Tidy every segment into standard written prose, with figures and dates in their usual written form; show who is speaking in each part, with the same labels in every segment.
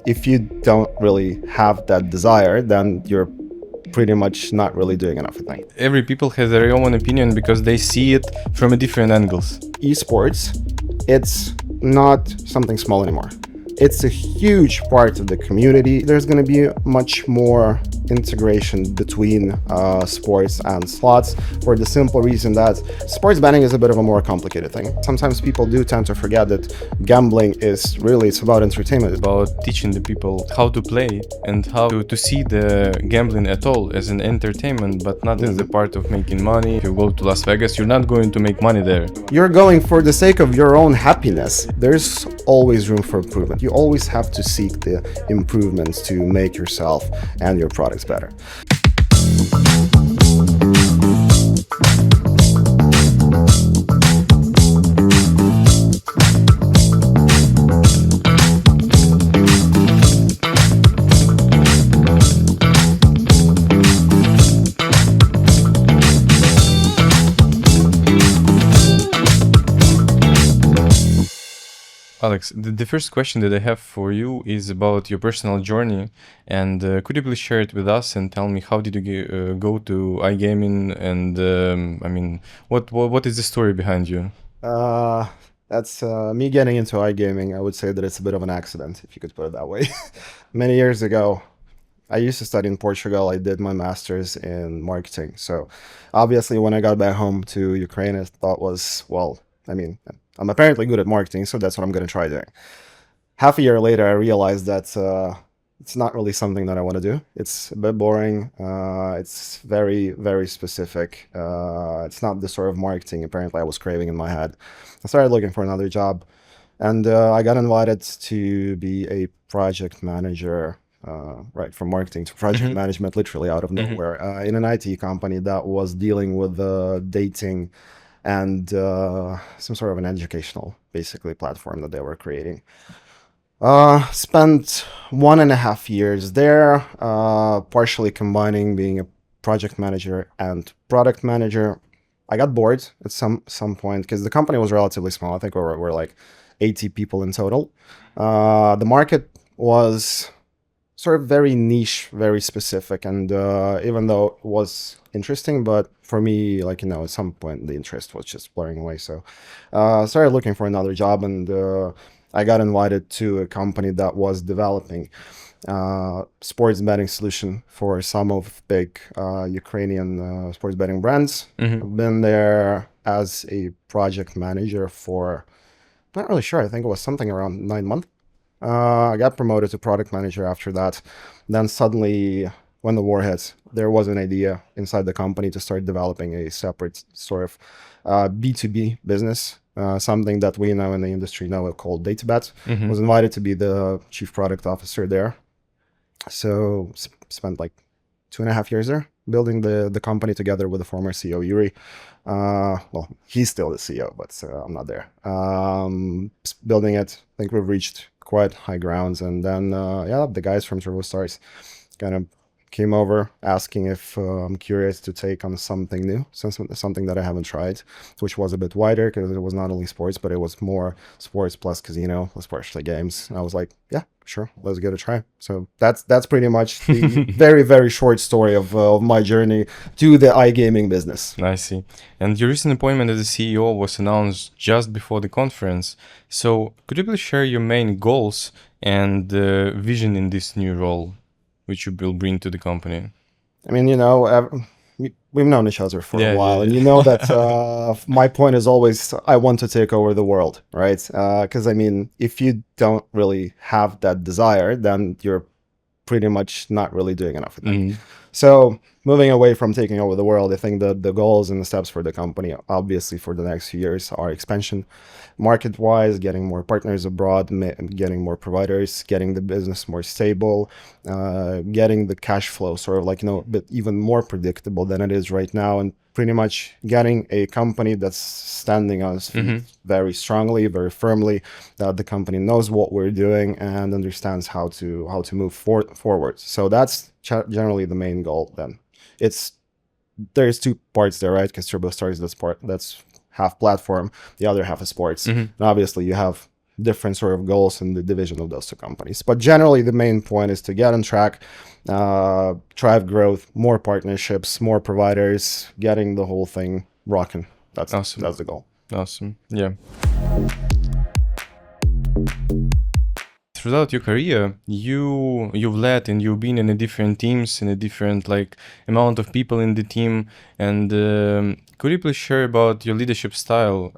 Speaker 1: if you don't really have that desire, then you're pretty much not really doing enough, I think.
Speaker 2: Every people has their own opinion because they see it from a different angles.
Speaker 1: Esports, it's not something small anymore. It's a huge part of the community. There's going to be much more integration between sports and slots, for the simple reason that sports betting is a bit of a more complicated thing. Sometimes people do tend to forget that gambling is really, it's about entertainment.
Speaker 2: It's about teaching the people how to play and how to see the gambling at all as an entertainment, but not as a part of making money. If you go to Las Vegas, you're not going to make money there.
Speaker 1: You're going for the sake of your own happiness. There's always room for improvement. You always have to seek the improvements to make yourself and your products better.
Speaker 2: Alex, the first question that I have for you is about your personal journey, and could you please share it with us and tell me how did you go to iGaming, and what is the story behind you?
Speaker 1: That's me getting into iGaming. I would say that it's a bit of an accident, if you could put it that way. Many years ago, I used to study in Portugal. I did my master's in marketing. So obviously when I got back home to Ukraine, I thought was, well, I'm apparently good at marketing, so that's what I'm going to try doing. Half a year later, I realized that it's not really something that I want to do. It's a bit boring. It's very, very specific. It's not the sort of marketing apparently I was craving in my head. I started looking for another job, and I got invited to be a project manager, right, from marketing to project management, literally out of nowhere, in an IT company that was dealing with dating and some sort of an educational, basically, platform that they were creating. Spent 1.5 years there, partially combining being a project manager and product manager. I got bored at some point because the company was relatively small. I think we're like 80 people in total. The market was sort of very niche, very specific, and even though it was interesting, but for me, like, at some point the interest was just blurring away. So I started looking for another job, and I got invited to a company that was developing sports betting solution for some of big Ukrainian sports betting brands. I've been there as a project manager for, not really sure, I think it was something around 9 months. I got promoted to product manager after that. Then suddenly, when the war hit, there was an idea inside the company to start developing a separate sort of B2B business, something that we now in the industry know called DataBet. Was invited to be the chief product officer there. So spent like 2.5 years there, building the company together with the former CEO, Yuri. Well, he's still the CEO, but I'm not there. Building it, I think we've reached quite high grounds, and then the guys from TurboStars kind of came over asking if I'm curious to take on something new, something that I haven't tried, which was a bit wider because it was not only sports, but it was more sports plus casino, plus partially games. And I was like, yeah, sure, let's give it a try. So that's pretty much the very, very short story of my journey to the iGaming business.
Speaker 2: I see. And your recent appointment as the CEO was announced just before the conference. So could you please share your main goals and vision in this new role, which you will bring to the company?
Speaker 1: We've known each other for a while, and you know that my point is always I want to take over the world, right? Because if you don't really have that desire, then you're pretty much not really doing enough, I think. So moving away from taking over the world, I think that the goals and the steps for the company, obviously for the next few years, are expansion, market-wise, getting more partners abroad, getting more providers, getting the business more stable, getting the cash flow sort of like, a bit even more predictable than it is right now, and pretty much getting a company that's standing on its feet very strongly, very firmly, that the company knows what we're doing and understands how to move forward. So that's generally the main goal then. There's two parts there, right? Because TurboStars, that's half platform, the other half is sports. And obviously you have different sort of goals in the division of those two companies. But generally, the main point is to get on track, drive growth, more partnerships, more providers, getting the whole thing rocking. That's
Speaker 2: Awesome.
Speaker 1: That's the goal.
Speaker 2: Awesome. Yeah. Throughout your career, you've led and you've been in a different teams, in a different like amount of people in the team. And could you please share about your leadership style?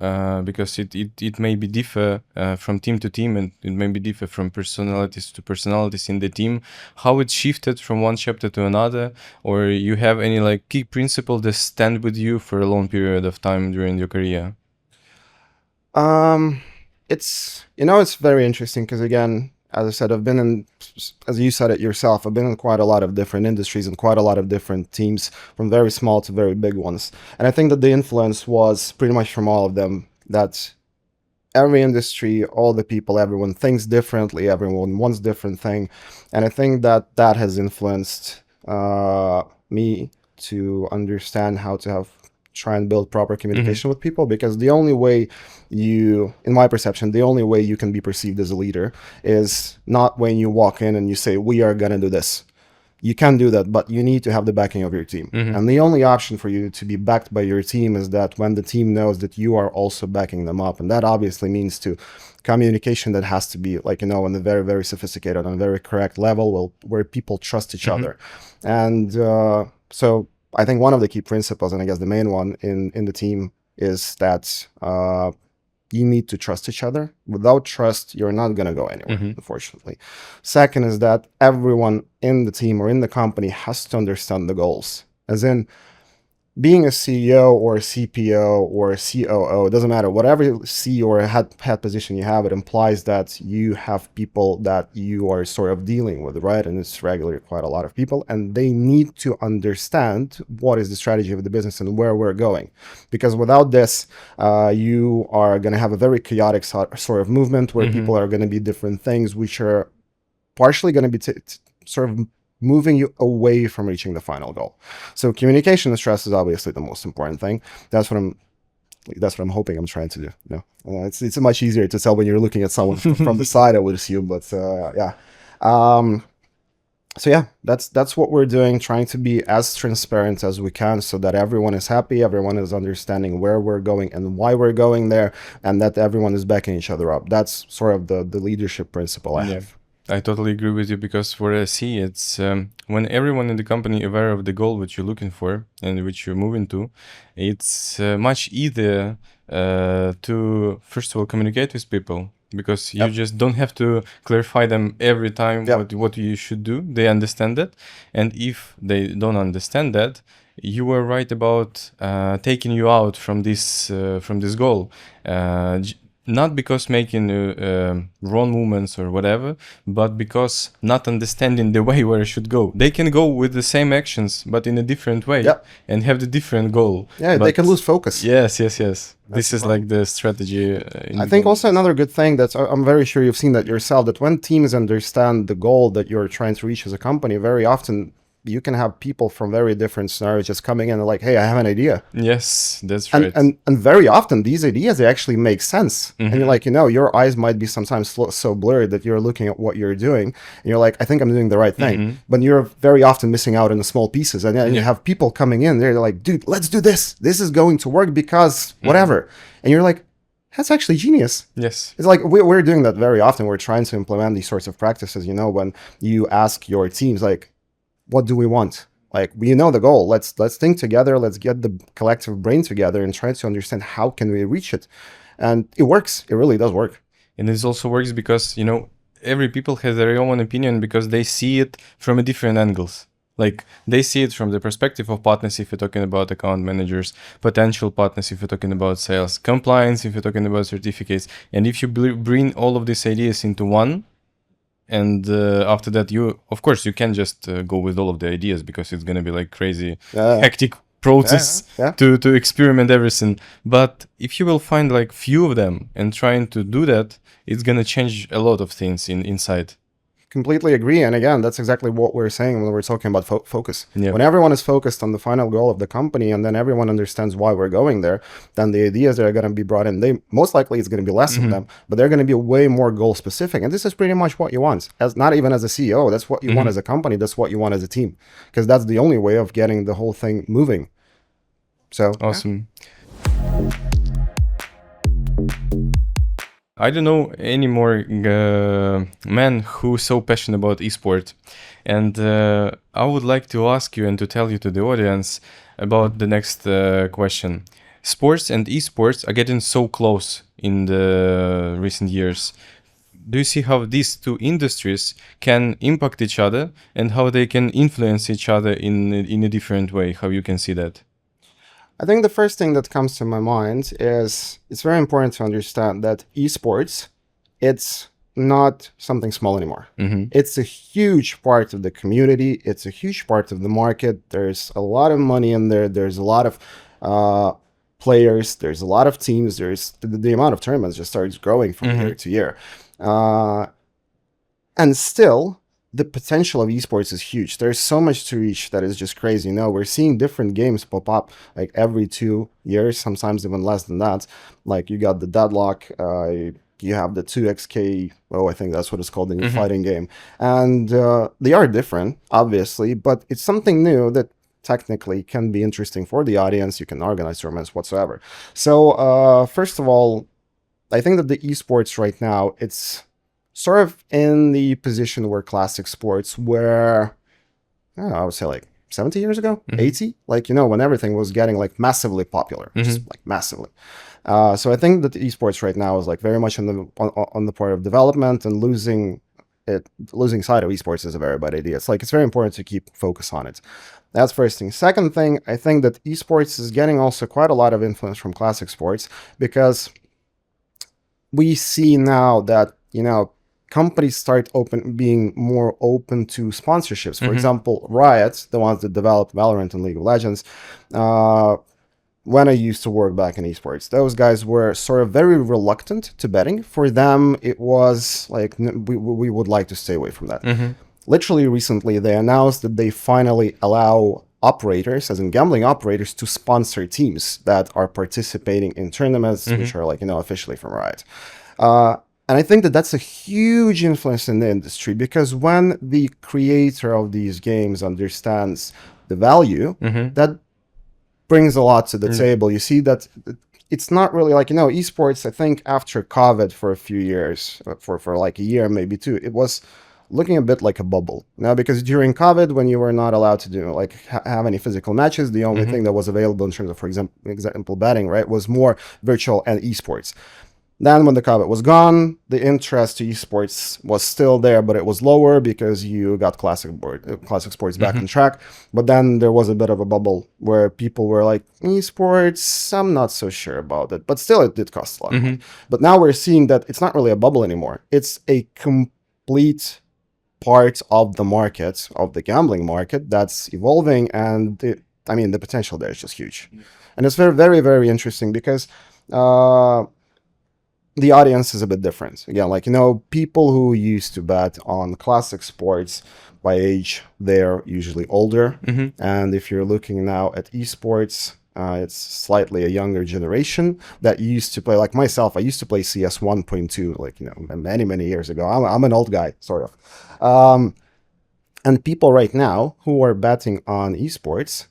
Speaker 2: Because it may be differ from team to team, and it may be differ from personalities to personalities in the team. How it shifted from one chapter to another, or you have any like key principle that stand with you for a long period of time during your career?
Speaker 1: It's very interesting because, again, as I said, I've been in, as you said it yourself, I've been in quite a lot of different industries and quite a lot of different teams, from very small to very big ones. And I think that the influence was pretty much from all of them, that every industry, all the people, everyone thinks differently, everyone wants different thing. And I think that that has influenced me to understand how to try and build proper communication with people, because the only way in my perception, the only way you can be perceived as a leader is not when you walk in and you say, we are going to do this. You can do that, but you need to have the backing of your team. And the only option for you to be backed by your team is that when the team knows that you are also backing them up. And that obviously means to communication that has to be like, on a very, very sophisticated, on a very correct level where people trust each other. And so I think one of the key principles, and I guess the main one in the team, is that you need to trust each other. Without trust, you're not going to go anywhere, unfortunately. Second is that everyone in the team or in the company has to understand the goals. As in, being a CEO or a CPO or a COO, it doesn't matter. Whatever C or head position you have, it implies that you have people that you are sort of dealing with, right? And it's regularly quite a lot of people, and they need to understand what is the strategy of the business and where we're going. Because without this, you are going to have a very chaotic sort of movement where people are going to be different things, which are partially going to be sort of moving you away from reaching the final goal. So communication and trust is obviously the most important thing. That's what I'm hoping I'm trying to do. It's much easier to tell when you're looking at someone from the side, I would assume, but yeah. So yeah, that's what we're doing, trying to be as transparent as we can so that everyone is happy, everyone is understanding where we're going and why we're going there, and that everyone is backing each other up. That's sort of the leadership principle I have.
Speaker 2: I totally agree with you, because what I see, it's when everyone in the company aware of the goal which you're looking for and which you're moving to, it's much easier to, first of all, communicate with people, because you just don't have to clarify them every time what you should do. They understand that. And if they don't understand that, you were right about taking you out from this goal. Not because making wrong movements or whatever, but because not understanding the way where it should go. They can go with the same actions, but in a different way, and have the different goal.
Speaker 1: Yeah, but they can lose focus.
Speaker 2: Yes. This is like the strategy.
Speaker 1: I think also another good thing that I'm very sure you've seen that yourself, that when teams understand the goal that you're trying to reach as a company, very often you can have people from very different scenarios just coming in and like, hey, I have an idea.
Speaker 2: Yes, that's right.
Speaker 1: And very often these ideas, they actually make sense. And you're like, your eyes might be sometimes so blurred that you're looking at what you're doing. And you're like, I think I'm doing the right thing. But you're very often missing out on the small pieces. And you have people coming in, they're like, dude, let's do this. This is going to work because whatever. And you're like, that's actually genius.
Speaker 2: Yes.
Speaker 1: It's like we're doing that very often. We're trying to implement these sorts of practices, when you ask your teams, like, what do we want? Like, we know the goal. Let's think together. Let's get the collective brain together and try to understand how can we reach it. And it works. It really does work.
Speaker 2: And this also works because, every people has their own opinion, because they see it from a different angles. Like, they see it from the perspective of partners if you're talking about account managers, potential partners if you're talking about sales, compliance if you're talking about certificates. And if you bring all of these ideas into one, and after that, you can just go with all of the ideas, because it's going to be like crazy, hectic process to experiment everything. But if you will find like few of them and trying to do that, it's going to change a lot of things inside.
Speaker 1: completely agree. And again, that's exactly what we're saying when we're talking about focus.
Speaker 2: Yeah.
Speaker 1: When everyone is focused on the final goal of the company, and then everyone understands why we're going there, then the ideas that are going to be brought in, they most likely it's going to be less of them, but they're going to be way more goal specific. And this is pretty much what you want, as not even as a CEO. That's what you want as a company. That's what you want as a team, because that's the only way of getting the whole thing moving. So
Speaker 2: awesome. I don't know any more men who so passionate about esport, and I would like to ask you and to tell you to the audience about the next question. Sports and esports are getting so close in the recent years. Do you see how these two industries can impact each other and how they can influence each other in a different way? How you can see that?
Speaker 1: I think the first thing that comes to my mind is it's very important to understand that esports, it's not something small anymore. It's a huge part of the community. It's a huge part of the market. There's a lot of money in there. There's a lot of players. There's a lot of teams. There's the amount of tournaments just starts growing from year to year. And still, the potential of esports is huge. There's so much to reach that is just crazy. You know, we're seeing different games pop up like every 2 years, sometimes even less than that. Like you got the Deadlock, you have the 2XK, I think that's what it's called in your fighting game. And they are different, obviously, but it's something new that technically can be interesting for the audience. You can organize tournaments whatsoever. So first of all, I think that the esports right now, it's sort of in the position where classic sports were, I would say like 70 years ago, 80, like, you know, when everything was getting like massively popular, just like massively. So I think that the esports right now is like very much on the part of development, and losing sight of esports is a very bad idea. It's like, it's very important to keep focus on it. That's first thing. Second thing, I think that esports is getting also quite a lot of influence from classic sports, because we see now that, you know, companies start being more open to sponsorships. For example, Riot, the ones that developed Valorant and League of Legends, when I used to work back in esports, those guys were sort of very reluctant to betting. For them, it was like, we would like to stay away from that. Literally recently, they announced that they finally allow operators, as in gambling operators, to sponsor teams that are participating in tournaments, which are like, you know, officially from Riot. And I think that that's a huge influence in the industry, because when the creator of these games understands the value, that brings a lot to the table. You see that it's not really like, you know, esports, I think after COVID for a few years, for like a year, maybe two, it was looking a bit like a bubble. Now, because during COVID, when you were not allowed to do like have any physical matches, the only thing that was available in terms of, for example, betting, right, was more virtual and esports. Then when the COVID was gone, the interest to esports was still there, but it was lower because you got classic sports back on track. But then there was a bit of a bubble where people were like, esports, I'm not so sure about it. But still, it did cost a lot of money. But now we're seeing that it's not really a bubble anymore. It's a complete part of the market, of the gambling market, that's evolving. And the potential there is just huge. And it's very, very, very interesting because the audience is a bit different. Again, like, you know, people who used to bet on classic sports by age, they're usually older. And if you're looking now at esports, it's slightly a younger generation that used to play, like myself, I used to play CS 1.2, like, you know, many, many years ago. I'm an old guy, sort of. And people right now who are betting on esports,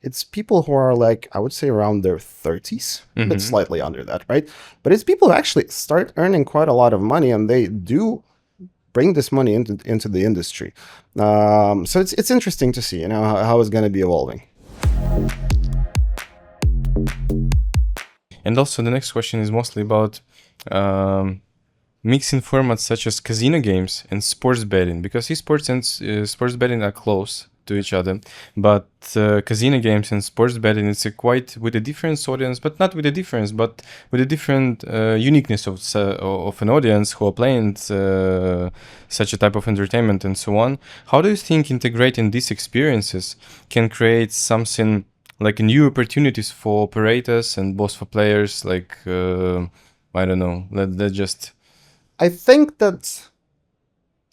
Speaker 1: it's people who are like, I would say around their 30s, but slightly under that, right? But it's people who actually start earning quite a lot of money, and they do bring this money into the industry. So it's interesting to see, you know, how it's going to be evolving.
Speaker 2: And also the next question is mostly about mixing formats such as casino games and sports betting, because esports and sports betting are close to each other, but casino games and sports betting, it's quite with a different audience, but not with a difference, but with a different uniqueness of an audience who are playing such a type of entertainment and so on. How do you think integrating these experiences can create something like new opportunities for operators and both for players? Like, I don't know, let's just...
Speaker 1: I think that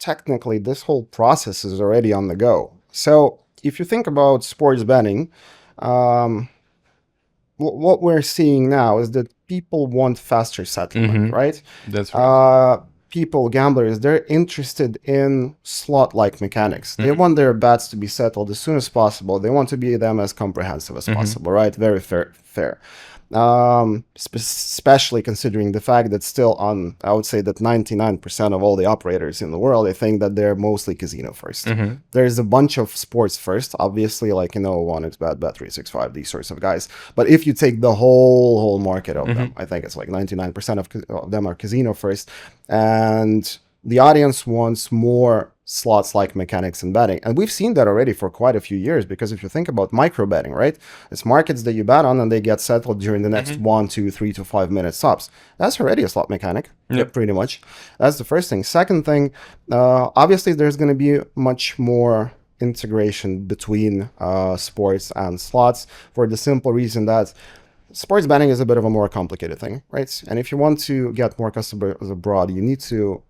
Speaker 1: technically this whole process is already on the go. So if you think about sports betting, um, what we're seeing now is that people want faster settlement, right?
Speaker 2: That's right.
Speaker 1: People, gamblers, they're interested in slot-like mechanics. They want their bets to be settled as soon as possible. They want to be them as comprehensive as possible, right? Very fair. Especially considering the fact that still I would say that 99% of all the operators in the world, I think that they're mostly casino first. There's a bunch of sports first, obviously, like, 1xBet, Bet365, these sorts of guys. But if you take the whole market of them, I think it's like 99% of them are casino first. And the audience wants more slots-like mechanics in betting. And we've seen that already for quite a few years, because if you think about micro betting, right? It's markets that you bet on and they get settled during the next 1, 2, 3 to 5 minute stops. That's already a slot mechanic, pretty much. That's the first thing. Second thing, obviously there's going to be much more integration between sports and slots, for the simple reason that sports betting is a bit of a more complicated thing, right? And if you want to get more customers abroad, you need to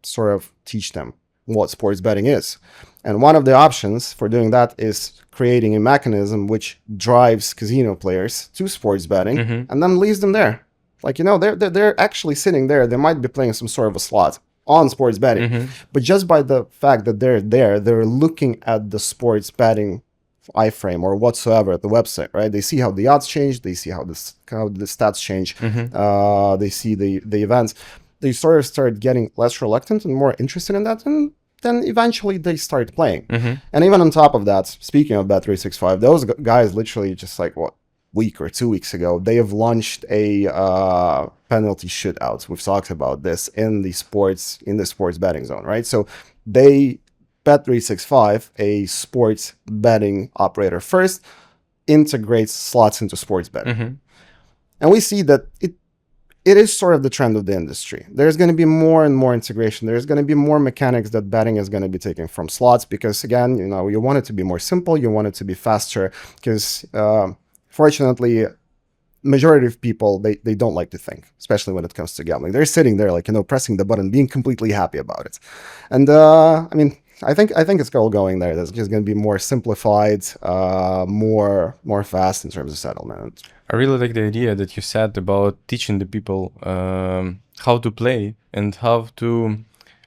Speaker 1: sort of teach them what sports betting is. And one of the options for doing that is creating a mechanism which drives casino players to sports betting and then leaves them there. Like, they're actually sitting there. They might be playing some sort of a slot on sports betting, but just by the fact that they're there, they're looking at the sports betting iframe or whatsoever at the website, right? They see how the odds change. They see how the stats change. They see the events. They sort of start getting less reluctant and more interested in that, and then eventually they start playing. And even on top of that, speaking of Bet365, those guys literally just like week or 2 weeks ago, they have launched a penalty shootout. We've talked about this in the sports betting zone, right? So Bet365, a sports betting operator first, integrates slots into sports betting. And we see that it is sort of the trend of the industry. There's going to be more and more integration. There's going to be more mechanics that betting is going to be taking from slots, because again, you want it to be more simple. You want it to be faster, because fortunately, majority of people, they don't like to think, especially when it comes to gambling. They're sitting there like, pressing the button, being completely happy about it. And I think it's all going there. There's just going to be more simplified, more fast in terms of settlement.
Speaker 2: I really like the idea that you said about teaching the people how to play and how to,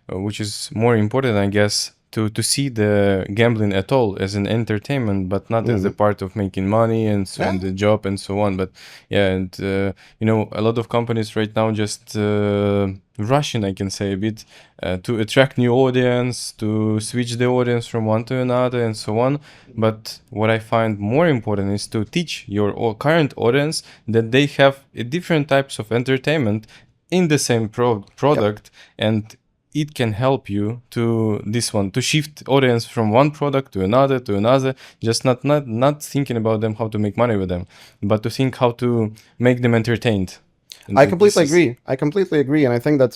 Speaker 2: which is more important, I guess, to see the gambling at all as an entertainment, but not as a part of making money and the job and so on. But a lot of companies right now just rushing, I can say a bit, to attract new audience, to switch the audience from one to another and so on. But what I find more important is to teach your current audience that they have different types of entertainment in the same product, and it can help you to shift audience from one product to another, just not thinking about them how to make money with them, but to think how to make them entertained.
Speaker 1: I completely agree. And I think that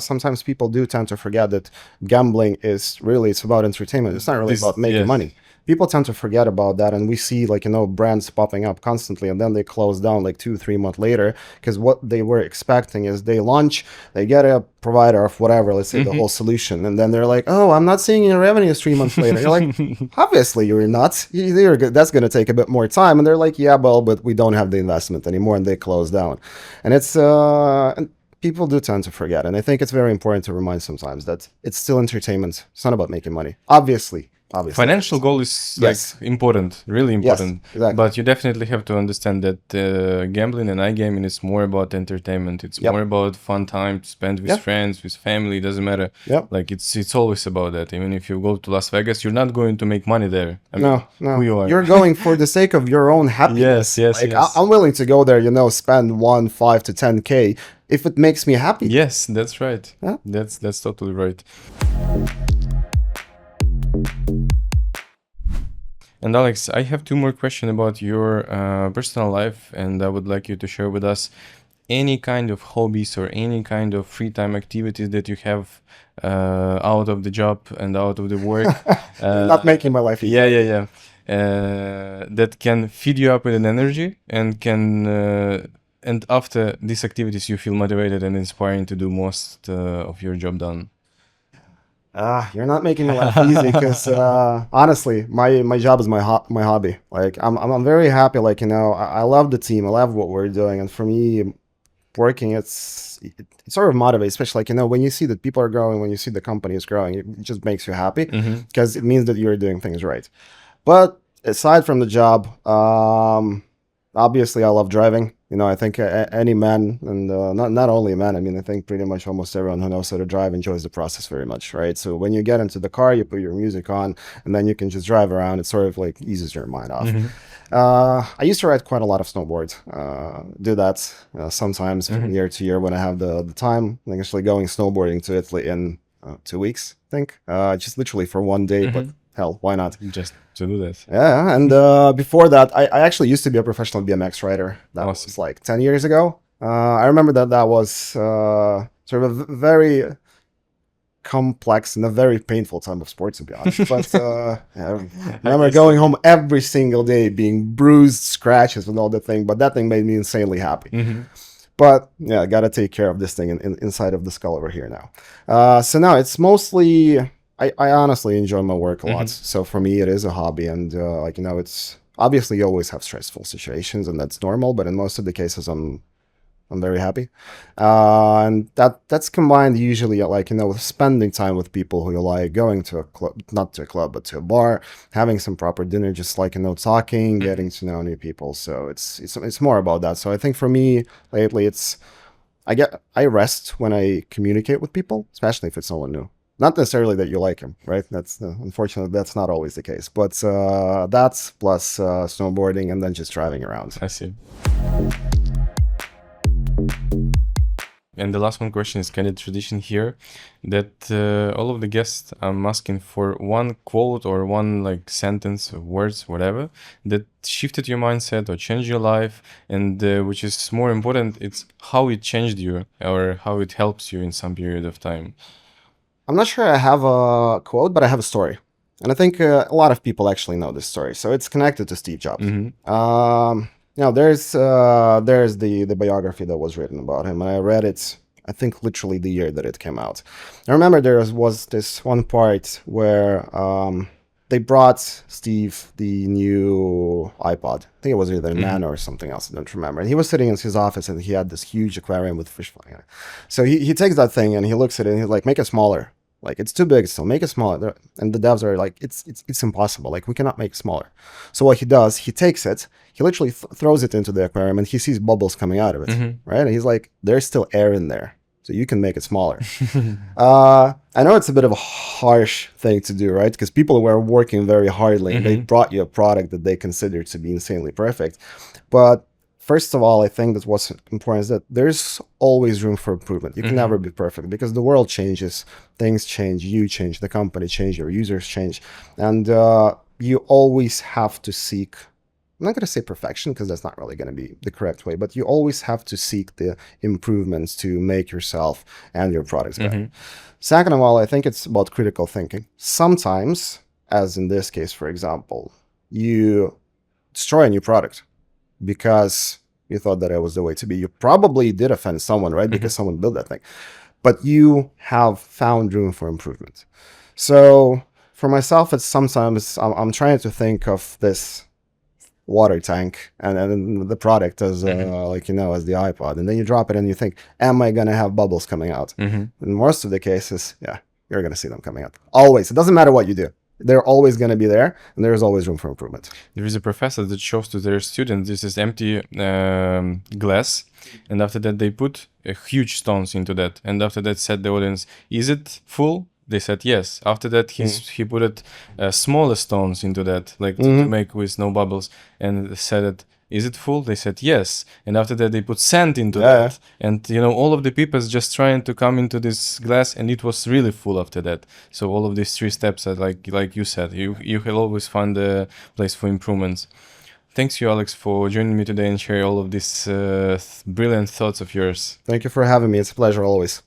Speaker 1: sometimes people do tend to forget that gambling it's about entertainment. It's not really about making money. People tend to forget about that, and we see brands popping up constantly, and then they close down like 2-3 months later, because what they were expecting is they launch, they get a provider of whatever, let's say the whole solution, and then they're like, oh, I'm not seeing any revenues 3 months later. You're like, obviously you're not. That's going to take a bit more time, and they're like, yeah, well, but we don't have the investment anymore, and they close down. And it's and people do tend to forget, and I think it's very important to remind sometimes that it's still entertainment. It's not about making money, obviously.
Speaker 2: Financial goal is important, really important. Yes, exactly. But you definitely have to understand that gambling and iGaming is more about entertainment. It's more about fun time to spend with friends, with family. It doesn't matter. Like it's always about that. Even if you go to Las Vegas, you're not going to make money there. No. Who you are.
Speaker 1: You're going for the sake of your own happiness.
Speaker 2: Yes.
Speaker 1: I'm willing to go there. Spend 5 to 10K if it makes me happy.
Speaker 2: Yes, that's right. Yeah? That's totally right. And Alex, I have 2 more questions about your personal life, and I would like you to share with us any kind of hobbies or any kind of free time activities that you have out of the job and out of the work.
Speaker 1: Not making my life easy.
Speaker 2: Yeah. That can feed you up with an energy and can... and after these activities, you feel motivated and inspiring to do most of your job done.
Speaker 1: You're not making my life easy because honestly, my job is my hobby. Like I'm very happy. Like I love the team. I love what we're doing, and for me, working it sort of motivates. Especially like when you see that people are growing, when you see the company is growing, it just makes you happy because it means that you're doing things right. But aside from the job, obviously I love driving. I think any man, and not only a man, I mean, I think pretty much almost everyone who knows how to drive enjoys the process very much, right? So when you get into the car, you put your music on, and then you can just drive around. It sort of like eases your mind off. I used to ride quite a lot of snowboard. Do that sometimes from year to year when I have the time. I'm actually going snowboarding to Italy in 2 weeks, I think. Just literally for one day, but hell, why not?
Speaker 2: Just to do that.
Speaker 1: Yeah, and before that, I actually used to be a professional BMX rider. That was like 10 years ago. I remember that was sort of a very complex and a very painful time of sports, to be honest. But I remember going home every single day being bruised, scratches, and all the thing. But that thing made me insanely happy. But yeah, I got to take care of this thing inside of the skull over here now. So now it's mostly... I honestly enjoy my work a lot. So for me, it is a hobby. And it's obviously you always have stressful situations and that's normal. But in most of the cases, I'm very happy. And that's combined usually with spending time with people who you like, going to a club, not to a club, but to a bar, having some proper dinner, just talking, getting to know new people. So it's more about that. So I think for me lately, I rest when I communicate with people, especially if it's someone new. Not necessarily that you like him, right? That's unfortunately that's not always the case. But that's plus snowboarding and then just driving around.
Speaker 2: I see. And the last one question is kind of tradition here, that all of the guests I'm asking for one quote or one sentence or words, whatever, that shifted your mindset or changed your life, and which is more important, it's how it changed you or how it helps you in some period of time.
Speaker 1: I'm not sure I have a quote, but I have a story. And I think a lot of people actually know this story. So it's connected to Steve Jobs. There's the biography that was written about him. And I read it, I think, literally the year that it came out. I remember there was this one part where they brought Steve the new iPod. I think it was either Nano or something else. I don't remember. And he was sitting in his office and he had this huge aquarium with fish flying in it. So he takes that thing and he looks at it and he's like, make it smaller. Like, it's too big still, make it smaller. And the devs are like, it's impossible. Like, we cannot make it smaller. So what he does, he takes it, he literally throws it into the aquarium and he sees bubbles coming out of it, right? And he's like, there's still air in there. So you can make it smaller. I know it's a bit of a harsh thing to do, right? Because people were working very hardly and they brought you a product that they considered to be insanely perfect. But first of all, I think that what's important is that there's always room for improvement. You can never be perfect because the world changes, things change, you change, the company change, your users change. And you always have to seek, I'm not going to say perfection because that's not really going to be the correct way, but you always have to seek the improvements to make yourself and your products better. Second of all, I think it's about critical thinking. Sometimes, as in this case, for example, you destroy a new product because you thought that it was the way to be. You probably did offend someone, right? Because someone built that thing. But you have found room for improvement. So for myself, it's sometimes I'm trying to think of this water tank and the product as as the iPod, and then you drop it and you think, am I gonna have bubbles coming out? In most of the cases, yeah, you're gonna see them coming out. Always. It doesn't matter what you do, they're always going to be there, and there's always room for improvement.
Speaker 2: There is a professor that shows to their students this is empty glass, and after that they put huge stones into that, and after that said the audience, is it full? They said yes. After that he put it smaller stones into that, to make with no bubbles, and said it, is it full? They said yes. And after that they put sand into that, and all of the people just trying to come into this glass, and it was really full after that. So all of these 3 steps are like you said, you will always find a place for improvements. Thanks you, Alex, for joining me today and sharing all of these brilliant thoughts of yours.
Speaker 1: Thank you for having me. It's a pleasure always.